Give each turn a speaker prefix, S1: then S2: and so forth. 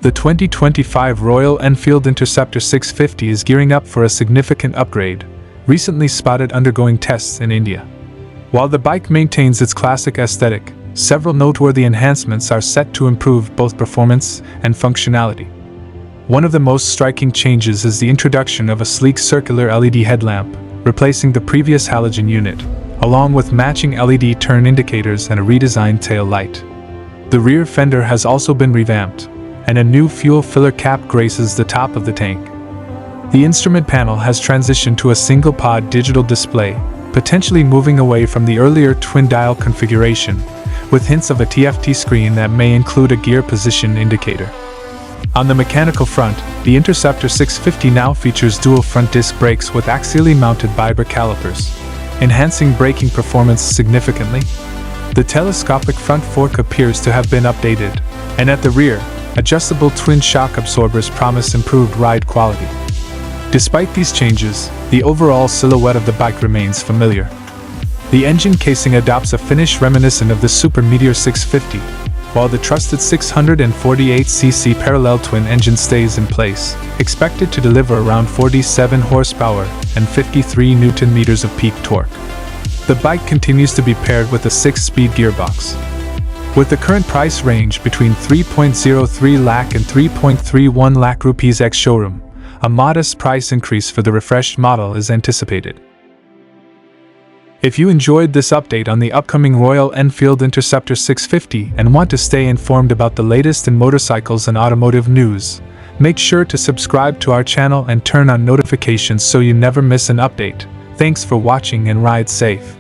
S1: The 2025 Royal Enfield Interceptor 650 is gearing up for a significant upgrade, recently spotted undergoing tests in India. While the bike maintains its classic aesthetic, several noteworthy enhancements are set to improve both performance and functionality. One of the most striking changes is the introduction of a sleek circular LED headlamp, replacing the previous halogen unit, along with matching LED turn indicators and a redesigned tail light. The rear fender has also been revamped, and a new fuel filler cap graces the top of the tank. The instrument panel has transitioned to a single-pod digital display, potentially moving away from the earlier twin-dial configuration, with hints of a TFT screen that may include a gear position indicator. On the mechanical front, the Interceptor 650 now features dual front disc brakes with axially mounted Biber calipers, enhancing braking performance significantly. The telescopic front fork appears to have been updated, and at the rear, adjustable twin shock absorbers promise improved ride quality. Despite these changes, the overall silhouette of the bike remains familiar. The engine casing adopts a finish reminiscent of the Super Meteor 650, while the trusted 648cc parallel twin engine stays in place, expected to deliver around 47 horsepower and 53 Nm of peak torque. The bike continues to be paired with a 6-speed gearbox. With the current price range between 3.03 lakh and 3.31 lakh rupees ex-showroom, a modest price increase for the refreshed model is anticipated. If you enjoyed this update on the upcoming Royal Enfield Interceptor 650 and want to stay informed about the latest in motorcycles and automotive news, make sure to subscribe to our channel and turn on notifications so you never miss an update. Thanks for watching and ride safe.